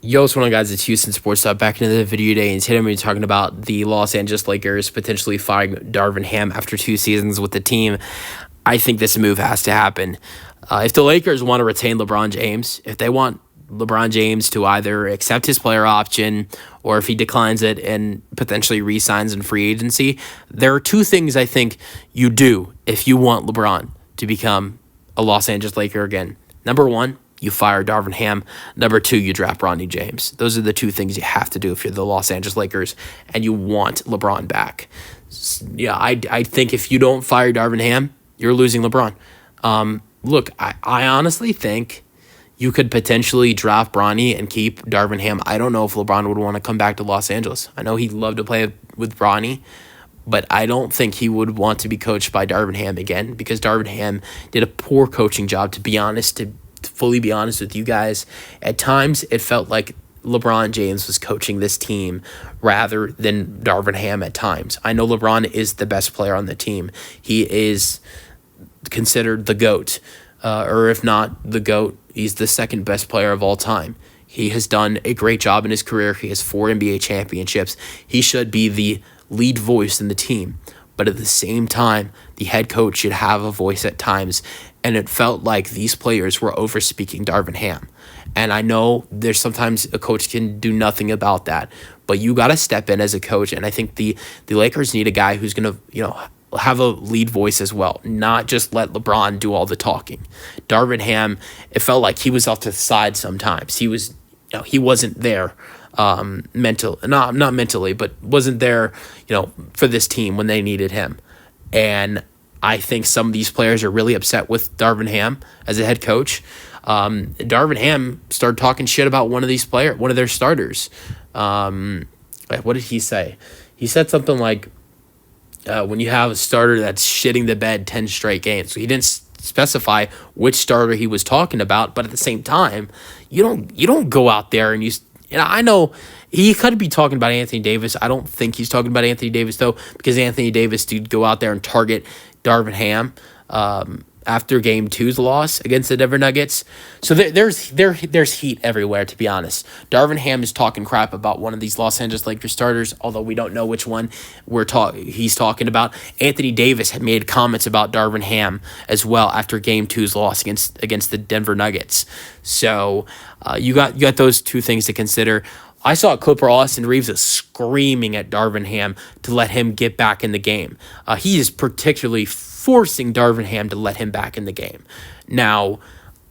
Yo, what's going on, guys? It's Houston Sports Stop back into the video today, and today I'm going to be talking about the Los Angeles Lakers potentially firing Darvin Ham after 2 seasons with the team. I think this move has to happen. If the Lakers want to retain LeBron James, if they want LeBron James to either accept his player option or if he declines it and potentially re-signs in free agency, there are 2 things I think you do if you want LeBron to become a Los Angeles Laker again. Number 1, you fire Darvin Ham. Number 2, you draft Bronny James. Those are the 2 things you have to do if you're the Los Angeles Lakers and you want LeBron back. Yeah, I think if you don't fire Darvin Ham, you're losing LeBron. Look, I honestly think you could potentially draft Bronny and keep Darvin Ham. I don't know if LeBron would want to come back to Los Angeles. I know he'd love to play with Bronny, but I don't think he would want to be coached by Darvin Ham again because Darvin Ham did a poor coaching job, to be honest, to fully be honest with you guys. At times, it felt like LeBron James was coaching this team rather than Darvin Ham at times. I know LeBron is the best player on the team. He is considered the GOAT, or if not the GOAT, he's the second best player of all time. He has done a great job in his career. He has 4 NBA championships. He should be the lead voice in the team. But at the same time, the head coach should have a voice at times. And it felt like these players were over-speaking Darvin Ham. And I know there's sometimes a coach can do nothing about that. But you got to step in as a coach. And I think the Lakers need a guy who's going to, have a lead voice as well, not just let LeBron do all the talking. Darvin Ham, it felt like he was off to the side sometimes. He was, he wasn't there not mentally, but wasn't there, for this team when they needed him. And I think some of these players are really upset with Darvin Ham as a head coach. Darvin Ham started talking shit about one of their starters. What did he say? He said something like, when you have a starter that's shitting the bed 10 straight games. So he didn't specify which starter he was talking about, but at the same time, you don't go out there and I know he could be talking about Anthony Davis. I don't think he's talking about Anthony Davis, though, because Anthony Davis did go out there and target Darvin Ham after Game 2's loss against the Denver Nuggets. So there's heat everywhere, to be honest. Darvin Ham is talking crap about one of these Los Angeles Lakers starters, although we don't know which one he's talking about. Anthony Davis had made comments about Darvin Ham as well after Game 2's loss against the Denver Nuggets. So you got those 2 things to consider. I saw a clip where Austin Reeves is screaming at Darvin Ham to let him get back in the game. He is particularly forcing Darvin Ham to let him back in the game. Now,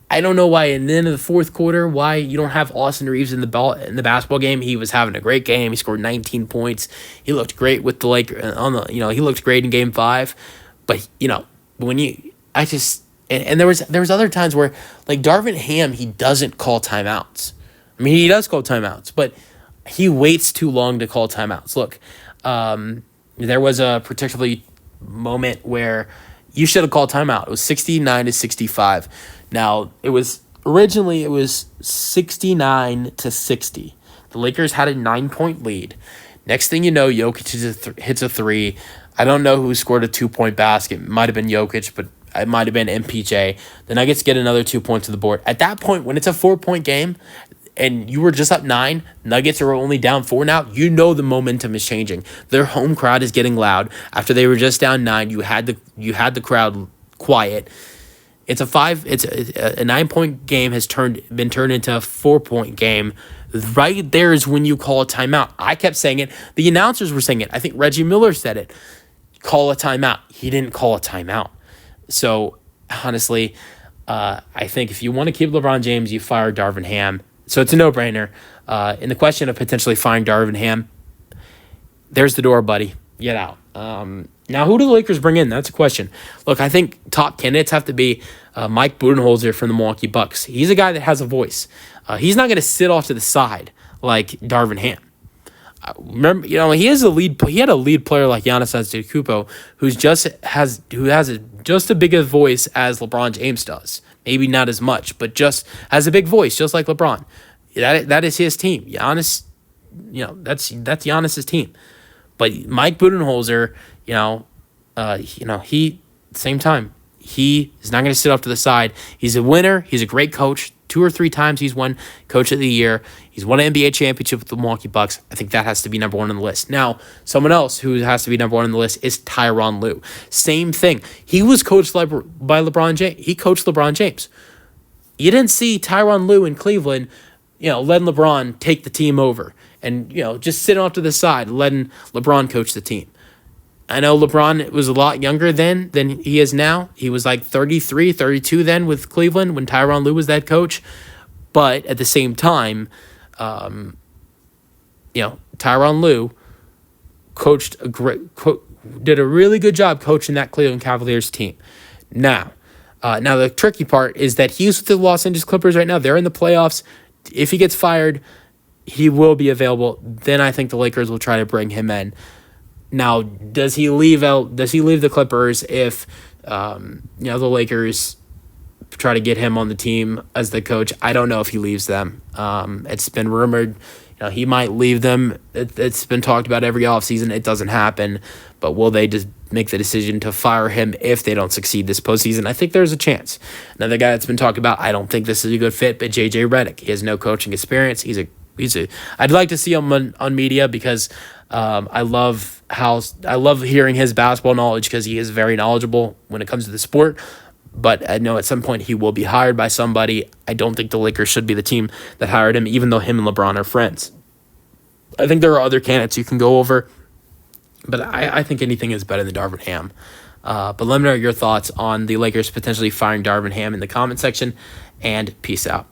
I don't know why in the end of the 4th quarter, why you don't have Austin Reeves in the basketball game. He was having a great game. He scored 19 points. He looked great with the Lakers. He looked great in Game 5. But when there was other times where like Darvin Ham, he doesn't call timeouts. I mean, he does call timeouts, but he waits too long to call timeouts. Look, there was a particularly moment where you should have called timeout. It was 69-65. Now, it was 69-60. The Lakers had a 9-point lead. Next thing you know, Jokic hits a 3. I don't know who scored a 2-point basket. It might have been Jokic, but it might have been MPJ. The Nuggets get another 2 points to the board. At that point, when it's a 4-point game, and you were just up 9, Nuggets are only down 4 now, the momentum is changing. Their home crowd is getting loud. After they were just down 9, you had the crowd quiet. It's a 9-point game has been turned into a 4-point game. Right there is when you call a timeout. I kept saying it. The announcers were saying it. I think Reggie Miller said it. Call a timeout. He didn't call a timeout. So, honestly, I think if you want to keep LeBron James, you fire Darvin Ham. So it's a no-brainer. In the question of potentially firing Darvin Ham, there's the door, buddy. Get out. Now, who do the Lakers bring in? That's a question. Look, I think top candidates have to be Mike Budenholzer from the Milwaukee Bucks. He's a guy that has a voice. He's not going to sit off to the side like Darvin Ham. Remember, he has a lead. He had a lead player like Giannis Antetokounmpo, who has just a bigger voice as LeBron James does. Maybe not as much, but just has a big voice, just like LeBron. That is his team. Giannis, that's Giannis's team. But Mike Budenholzer, he same time, He is not going to sit off to the side. He's a winner. He's a great coach. 2 or 3 times he's won Coach of the Year. He's won an NBA championship with the Milwaukee Bucks. I think that has to be number 1 on the list. Now, someone else who has to be number 1 on the list is Tyronn Lue. Same thing. He was coached by LeBron James. He coached LeBron James. You didn't see Tyronn Lue in Cleveland, letting LeBron take the team over and, just sitting off to the side, letting LeBron coach the team. I know LeBron was a lot younger then than he is now. He was like 33, 32 then with Cleveland when Tyronn Lue was that coach. But at the same time, Tyronn Lue did a really good job coaching that Cleveland Cavaliers team. Now the tricky part is that he's with the Los Angeles Clippers right now. They're in the playoffs. If he gets fired, he will be available. Then I think the Lakers will try to bring him in. Now, does he leave the Clippers if the Lakers try to get him on the team as the coach? I don't know if he leaves them. It's been rumored he might leave them. It's been talked about every offseason. It doesn't happen. But will they just make the decision to fire him if they don't succeed this postseason? I think there's a chance. Another guy that's been talked about, I don't think this is a good fit, but JJ Redick. He has no coaching experience. I'd like to see him on media because I love hearing his basketball knowledge because he is very knowledgeable when it comes to the sport. But I know at some point he will be hired by somebody. I don't think the Lakers should be the team that hired him, even though him and LeBron are friends. I think there are other candidates you can go over, but I think anything is better than Darvin Ham. But let me know your thoughts on the Lakers potentially firing Darvin Ham in the comment section, and peace out.